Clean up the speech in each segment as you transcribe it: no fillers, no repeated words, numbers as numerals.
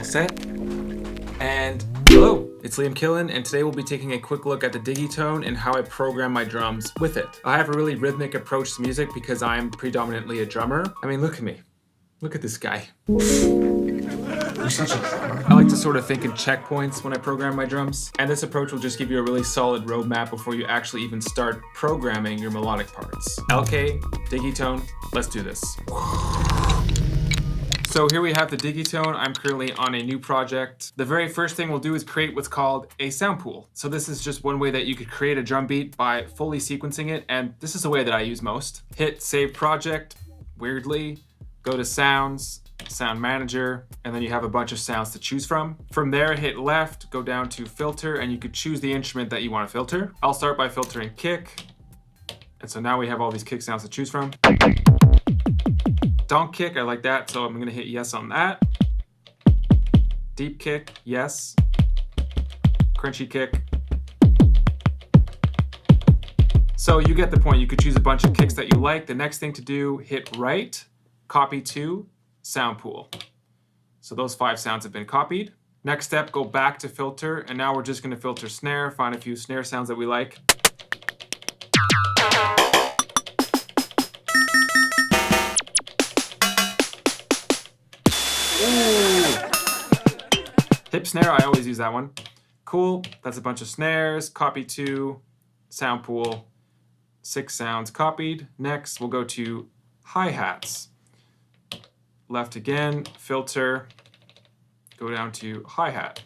set. And hello, it's Liam Killen, and today we'll be taking a quick look at the Digitone and how I program my drums with it. I have a really rhythmic approach to music because I'm predominantly a drummer. I mean, look at me. Look at this guy. You're such a drummer. I like to sort of think in checkpoints when I program my drums, and this approach will just give you a really solid roadmap before you actually even start programming your melodic parts. LK, Digitone, let's do this. So here we have the Digitone. I'm currently on a new project. The very first thing we'll do is create what's called a sound pool. So this is just one way that you could create a drum beat by fully sequencing it, and this is the way that I use most. Hit Save Project, weirdly, go to Sounds, Sound Manager, and then you have a bunch of sounds to choose from. From there, hit left, go down to Filter, and you could choose the instrument that you want to filter. I'll start by filtering kick, and so now we have all these kick sounds to choose from. Donk kick, I like that, so I'm gonna hit yes on that. Deep kick, yes. Crunchy kick. So you get the point. You could choose a bunch of kicks that you like. The next thing to do, hit right, copy to sound pool. So those 5 sounds have been copied. Next step, go back to filter, and now we're just gonna filter snare, find a few snare sounds that we like. Hip snare, I always use that one. Cool, that's a bunch of snares. Copy to sound pool. 6 sounds copied. Next, we'll go to hi-hats. Left again, filter, go down to hi-hat.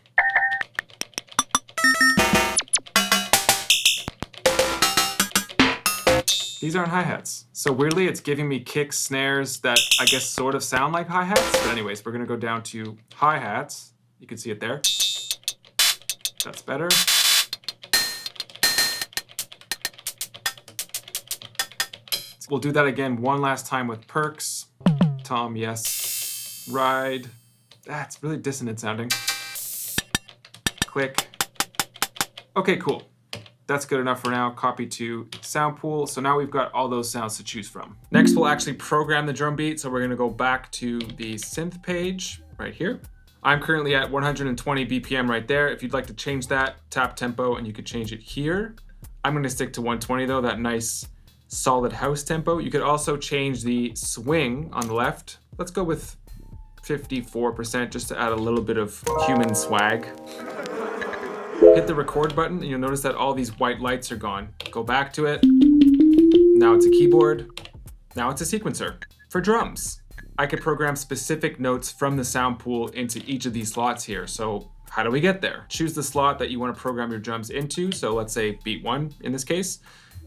These aren't hi-hats. So weirdly, it's giving me kicks, snares that I guess sort of sound like hi-hats. But anyways, we're gonna go down to hi-hats. You can see it there. That's better. We'll do that again one last time with perks. Tom, yes. Ride. That's really dissonant sounding. Click. Okay, cool. That's good enough for now. Copy to sound pool. So now we've got all those sounds to choose from. Next, we'll actually program the drum beat. So we're gonna go back to the synth page right here. I'm currently at 120 BPM right there. If you'd like to change that, tap tempo and you could change it here. I'm gonna stick to 120 though, that nice solid house tempo. You could also change the swing on the left. Let's go with 54% just to add a little bit of human swag. Hit the record button and you'll notice that all these white lights are gone. Go back to it. Now it's a keyboard. Now it's a sequencer. For drums, I could program specific notes from the sound pool into each of these slots here. So how do we get there? Choose the slot that you want to program your drums into. So let's say beat 1 in this case.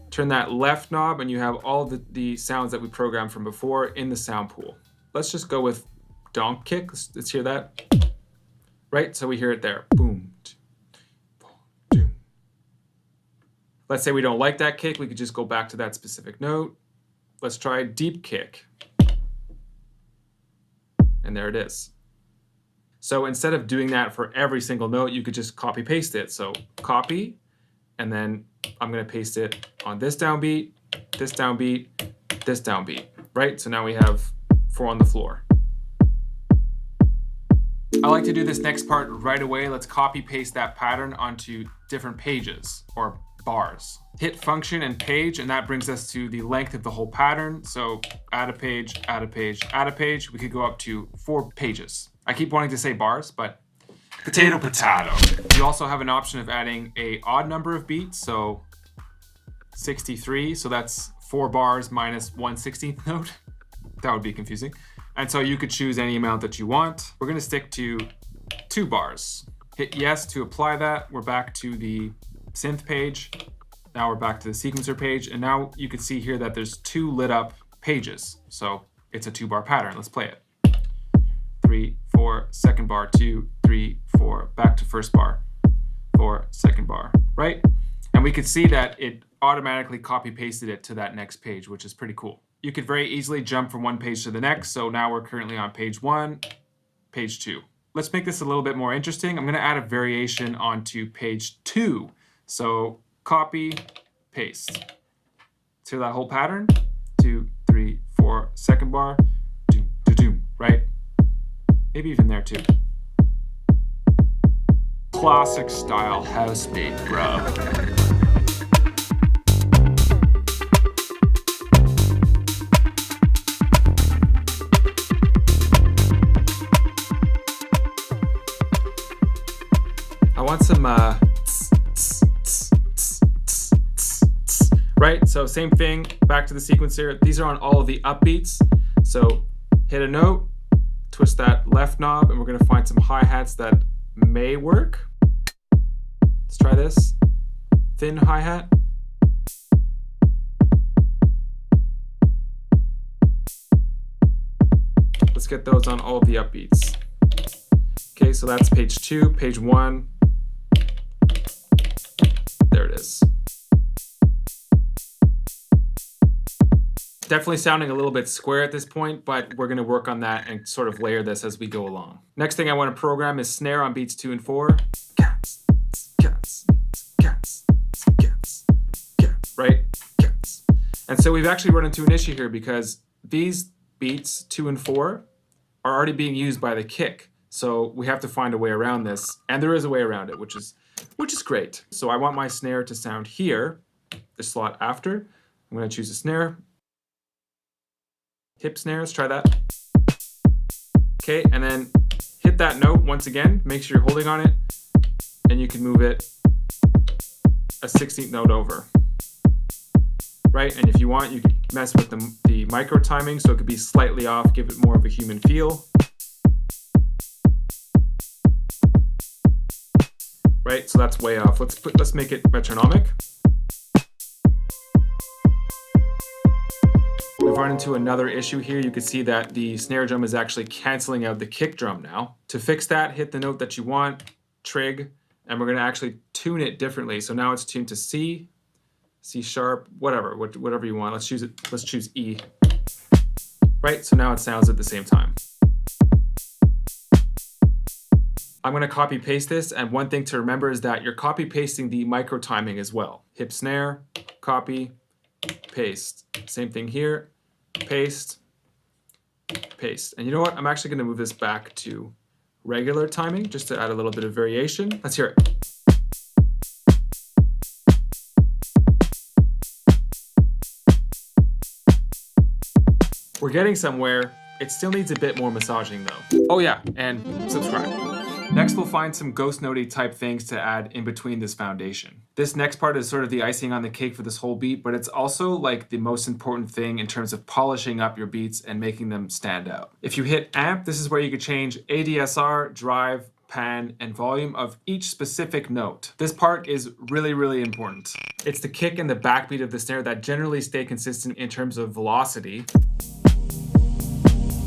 Turn that left knob and you have all the sounds that we programmed from before in the sound pool. Let's just go with donk kick. Let's hear that. Right, so we hear it there. Boom. Boom. Let's say we don't like that kick. We could just go back to that specific note. Let's try deep kick. And there it is. So instead of doing that for every single note, you could just copy paste it. So copy, and then I'm gonna paste it on this downbeat, this downbeat, this downbeat, right? So now we have 4 on the floor. I like to do this next part right away. Let's copy paste that pattern onto different pages or bars. Hit function and page, and that brings us to the length of the whole pattern. So add a page, add a page, add a page. We could go up to 4 pages. I keep wanting to say bars, but potato, potato. You also have an option of adding a odd number of beats. So 63, so that's 4 bars minus 1/16th note. That would be confusing. And so you could choose any amount that you want. We're gonna stick to 2 bars. Hit yes to apply that. We're back to the synth page. Now we're back to the sequencer page. And now you can see here that there's 2 lit up pages. So it's a 2-bar pattern. Let's play it. 3, 4, second bar, 2, 3, 4, back to first bar, 4, second bar, right? And we could see that it automatically copy pasted it to that next page, which is pretty cool. You could very easily jump from one page to the next. So now we're currently on page 1, page 2. Let's make this a little bit more interesting. I'm gonna add a variation onto page 2. So copy, paste. To that whole pattern, 2, 3, 4, second bar, doom, doom, right? Maybe even there too. Classic style house beat, bro. I want some right? So same thing, back to the sequencer. These are on all of the upbeats. So hit a note, twist that left knob, and we're gonna find some hi-hats that may work. Let's try this. Thin hi-hat. Let's get those on all of the upbeats. Okay, so that's page 2, page 1. There it is. Definitely sounding a little bit square at this point, but we're gonna work on that and sort of layer this as we go along. Next thing I wanna program is snare on beats 2 and 4. Cats, cats, cats, cats, cats, right? Cats. And so we've actually run into an issue here because these beats 2 and 4 are already being used by the kick. So we have to find a way around this, and there is a way around it, which is great. So I want my snare to sound here, the slot after. I'm gonna choose a snare. Hip snare, let's try that. Okay, and then hit that note once again, make sure you're holding on it, and you can move it a 16th note over. Right, and if you want, you can mess with the micro timing, so it could be slightly off, give it more of a human feel. Right, so that's way off. Let's make it metronomic. We've run into another issue here. You can see that the snare drum is actually canceling out the kick drum now. To fix that, hit the note that you want, trig, and we're gonna actually tune it differently. So now it's tuned to C, C sharp, whatever you want. Let's choose E. Right, so now it sounds at the same time. I'm gonna copy paste this, and one thing to remember is that you're copy pasting the micro timing as well. Hip snare, copy, paste. Same thing here, paste, paste. And you know what? I'm actually gonna move this back to regular timing just to add a little bit of variation. Let's hear it. We're getting somewhere. It still needs a bit more massaging though. Oh yeah, and subscribe. Next, we'll find some ghost notey type things to add in between this foundation. This next part is sort of the icing on the cake for this whole beat, but it's also like the most important thing in terms of polishing up your beats and making them stand out. If you hit amp, this is where you could change ADSR, drive, pan, and volume of each specific note. This part is really, really important. It's the kick and the backbeat of the snare that generally stay consistent in terms of velocity.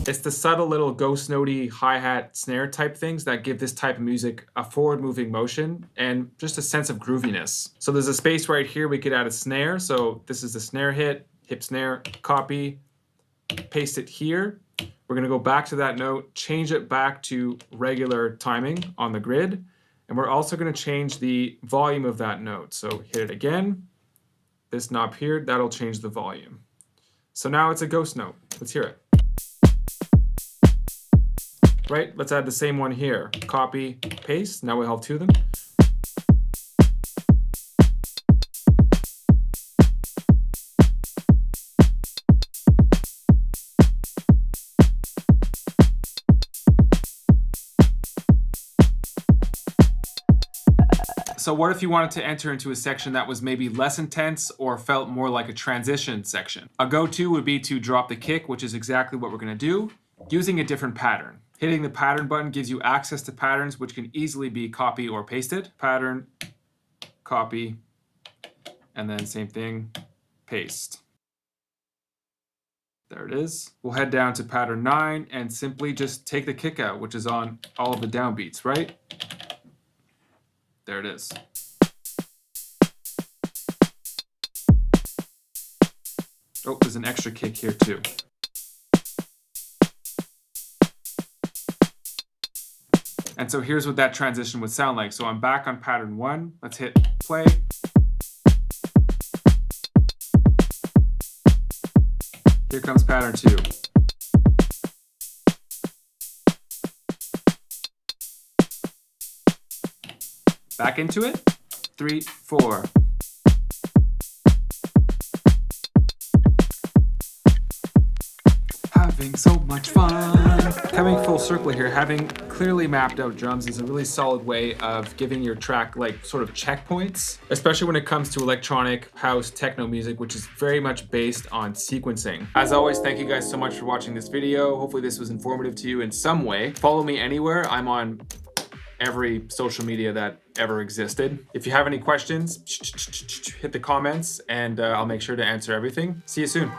It's the subtle little ghost notey hi-hat snare type things that give this type of music a forward moving motion and just a sense of grooviness. So there's a space right here we could add a snare. So this is the snare hit, hip snare, copy, paste it here. We're gonna go back to that note, change it back to regular timing on the grid. And we're also gonna change the volume of that note. So hit it again, this knob here, that'll change the volume. So now it's a ghost note, let's hear it. Right, let's add the same one here. Copy, paste, now we have 2 of them. So what if you wanted to enter into a section that was maybe less intense or felt more like a transition section? A go-to would be to drop the kick, which is exactly what we're gonna do, using a different pattern. Hitting the pattern button gives you access to patterns which can easily be copy or pasted. Pattern, copy, and then same thing, paste. There it is. We'll head down to pattern 9 and simply just take the kick out, which is on all of the downbeats, right? There it is. Oh, there's an extra kick here too. And so here's what that transition would sound like. So I'm back on pattern 1. Let's hit play. Here comes pattern 2. Back into it. 3, 4. Having so much fun. Coming full circle here, having clearly mapped out drums is a really solid way of giving your track like sort of checkpoints, especially when it comes to electronic, house, techno music, which is very much based on sequencing. As always, thank you guys so much for watching this video. Hopefully this was informative to you in some way. Follow me anywhere. I'm on every social media that ever existed. If you have any questions, hit the comments and I'll make sure to answer everything. See you soon.